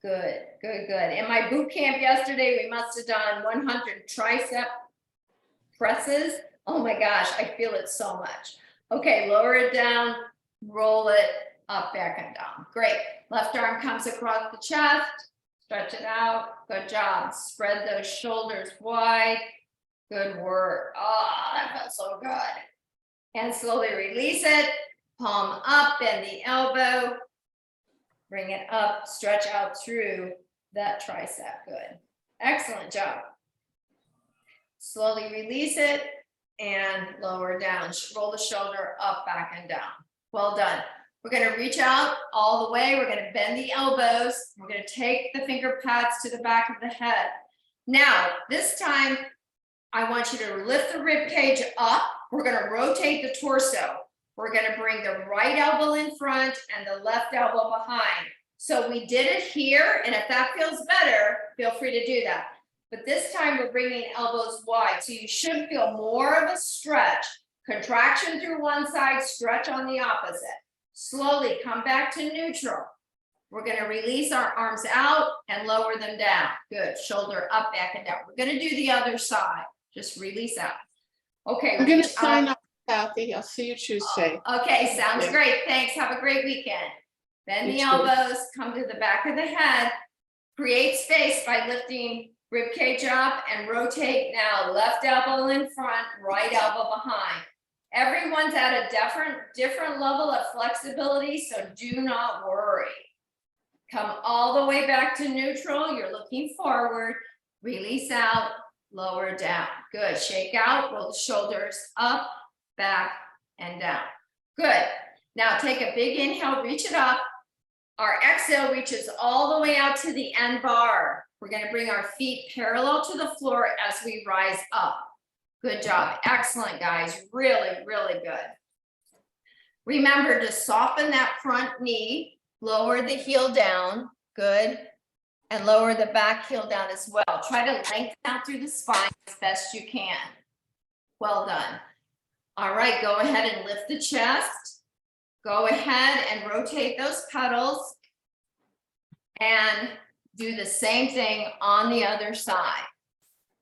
good, good, good. In my boot camp yesterday, we must have done 100 tricep presses. Oh my gosh, I feel it so much. Okay, lower it down, roll it up, back and down. Great. Left arm comes across the chest, stretch it out. Good job. Spread those shoulders wide. Good work. Oh, that felt so good. And slowly release it, palm up, bend the elbow, bring it up, stretch out through that tricep. Good. Excellent job. Slowly release it and lower down. Roll the shoulder up, back, and down. Well done. We're going to reach out all the way. We're going to bend the elbows. We're going to take the finger pads to the back of the head. Now, this time, I want you to lift the rib cage up. We're going to rotate the torso. We're going to bring the right elbow in front and the left elbow behind. So we did it here, and if that feels better, feel free to do that. But this time we're bringing elbows wide. So you should feel more of a stretch. Contraction through one side, stretch on the opposite. Slowly come back to neutral. We're going to release our arms out and lower them down. Good. Shoulder up, back, and down. We're going to do the other side. Just release out. Okay. I'm going to reach sign up. off Kathy. I'll see you Tuesday. Okay, sounds Yeah. great. Thanks. Have a great weekend. Bend the You too. elbows, come to the back of the head. Create space by lifting rib cage up and rotate now. Left elbow in front, right elbow behind. Everyone's at a different level of flexibility, so do not worry. Come all the way back to neutral. You're looking forward. Release out, lower down. Good. Shake out, roll the shoulders up, back, and down. Good. Now take a big inhale, reach it up. Our exhale reaches all the way out to the end bar. We're going to bring our feet parallel to the floor as we rise up. Good job. Excellent, guys. Really, really good. Remember to soften that front knee, lower the heel down. Good. And lower the back heel down as well. Try to lengthen out through the spine as best you can. Well done. All right, go ahead and lift the chest. Go ahead and rotate those pedals and do the same thing on the other side.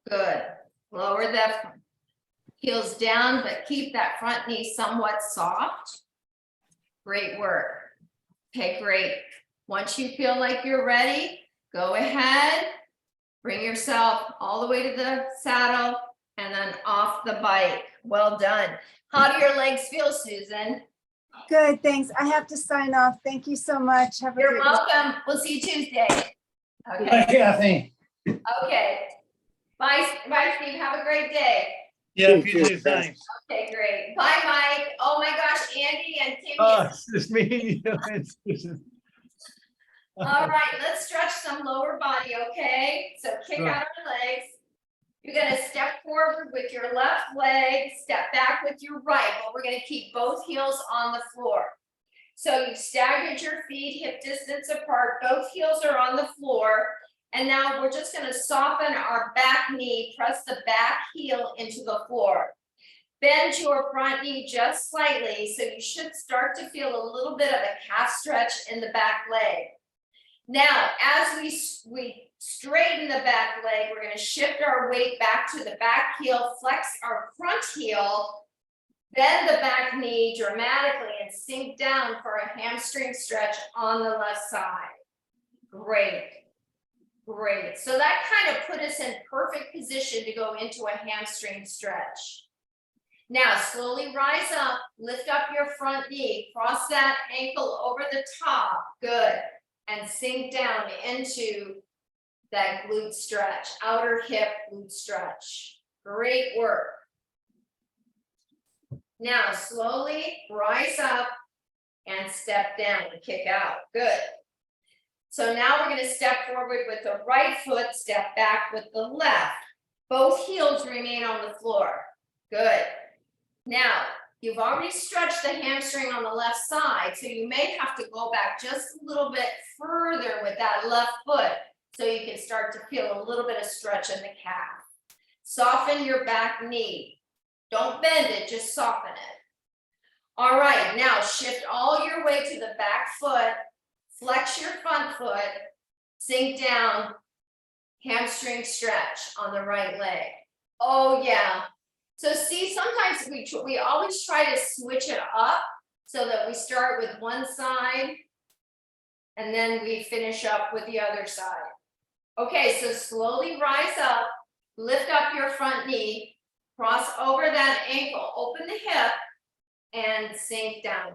Good. Lower the heels down, but keep that front knee somewhat soft. Great work. Okay, great. Once you feel like you're ready, go ahead, bring yourself all the way to the saddle and then off the bike. Well done. How do your legs feel, Susan? Good, thanks. I have to sign off. Thank you so much. Have a You're good welcome. We'll see you Tuesday. Hi, Okay, Kathy. okay. Bye, bye, Steve. Have a great day. Yeah, you too, thanks. Okay, great. Bye, Mike. Oh my gosh, Andy and Timmy. Oh, it's just me. All right, let's stretch some lower body, okay? So kick Sure. out our legs. You're gonna step forward with your left leg, step back with your right, but we're gonna keep both heels on the floor. So you've staggered your feet hip distance apart, both heels are on the floor. And now we're just gonna soften our back knee, press the back heel into the floor. Bend your front knee just slightly, so you should start to feel a little bit of a calf stretch in the back leg. Now, as we straighten the back leg, we're going to shift our weight back to the back heel, flex our front heel, bend the back knee dramatically and sink down for a hamstring stretch on the left side. Great. Great. So that kind of put us in perfect position to go into a hamstring stretch. Now, slowly rise up, lift up your front knee, cross that ankle over the top. Good. And sink down into that glute stretch, outer hip glute stretch. Great work. Now slowly rise up and step down and kick out. Good. So now we're going to step forward with the right foot, step back with the left. Both heels remain on the floor. Good. Now, you've already stretched the hamstring on the left side, so you may have to go back just a little bit further with that left foot so you can start to feel a little bit of stretch in the calf. Soften your back knee. Don't bend it, just soften it. All right, now shift all your weight to the back foot, flex your front foot, sink down, hamstring stretch on the right leg. Oh yeah. So see, sometimes we always try to switch it up so that we start with one side and then we finish up with the other side. Okay, so slowly rise up, lift up your front knee, cross over that ankle, open the hip, and sink down.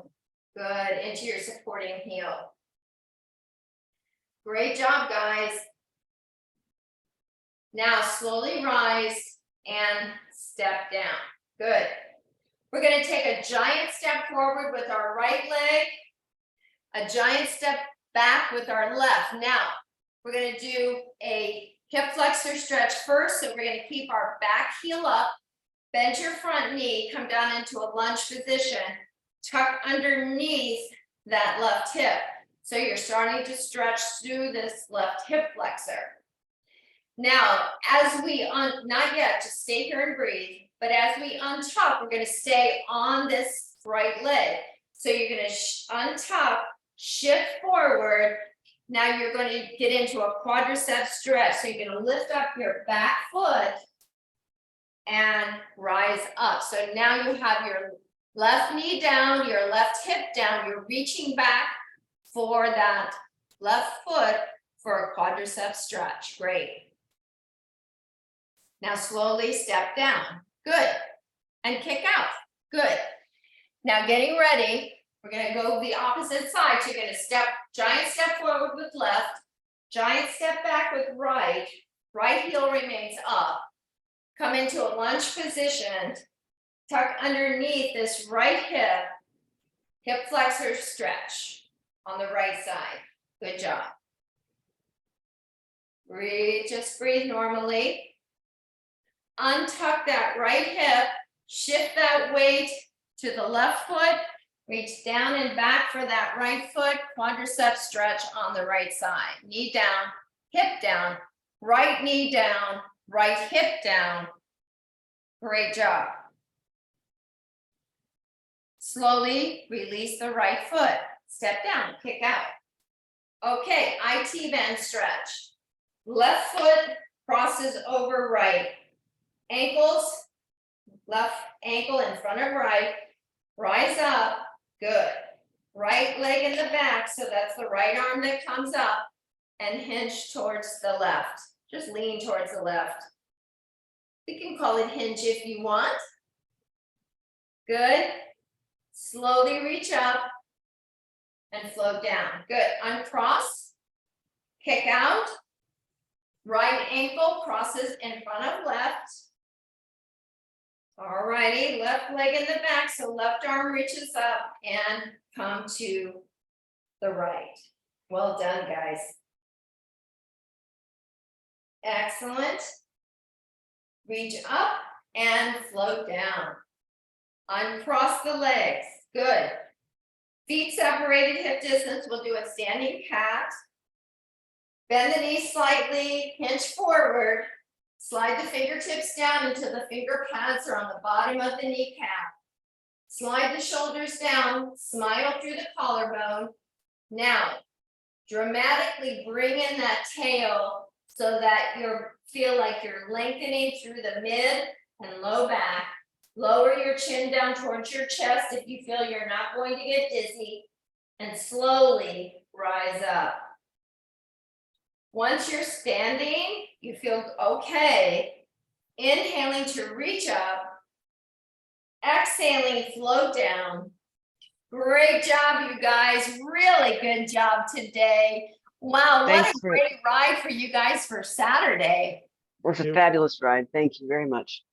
Good, into your supporting heel. Great job, guys. Now slowly rise and step down. Good. We're going to take a giant step forward with our right leg, a giant step back with our left. Now, we're going to do a hip flexor stretch first. So we're going to keep our back heel up, bend your front knee, come down into a lunge position, tuck underneath that left hip. So you're starting to stretch through this left hip flexor. Now, as we, not yet, just stay here and breathe, but as we untuck, we're going to stay on this right leg. So you're going to untuck, shift forward. Now you're going to get into a quadricep stretch. So you're going to lift up your back foot and rise up. So now you have your left knee down, your left hip down, you're reaching back for that left foot for a quadricep stretch. Great. Now slowly step down. Good. And kick out. Good. Now getting ready, we're gonna go the opposite side. So you're gonna giant step forward with left, giant step back with right, right heel remains up. Come into a lunge position, tuck underneath this right hip flexor stretch on the right side. Good job. Breathe, just breathe normally. Untuck that right hip, shift that weight to the left foot, reach down and back for that right foot, quadricep stretch on the right side. Knee down, hip down, right knee down, right hip down. Great job. Slowly release the right foot, step down, kick out. Okay, IT band stretch. Left foot crosses over right. Ankles, left ankle in front of right, rise up, good. Right leg in the back, so that's the right arm that comes up and hinge towards the left. Just lean towards the left. We can call it hinge if you want. Good. Slowly reach up and float down. Good. Uncross, kick out. Right ankle crosses in front of left. All righty, left leg in the back, so left arm reaches up and come to the right. Well done, guys. Excellent. Reach up and float down. Uncross the legs, good. Feet separated hip distance, we'll do a standing cat. Bend the knees slightly, hinge forward. Slide the fingertips down until the finger pads are on the bottom of the kneecap. Slide the shoulders down, smile through the collarbone. Now, dramatically bring in that tail so that you feel like you're lengthening through the mid and low back. Lower your chin down towards your chest if you feel you're not going to get dizzy, and slowly rise up. Once you're standing, you feel okay. Inhaling to reach up. Exhaling, float down. Great job, you guys. Really good job today. Wow, what Thanks a great ride for you guys for Saturday. It was a fabulous ride. Thank you very much.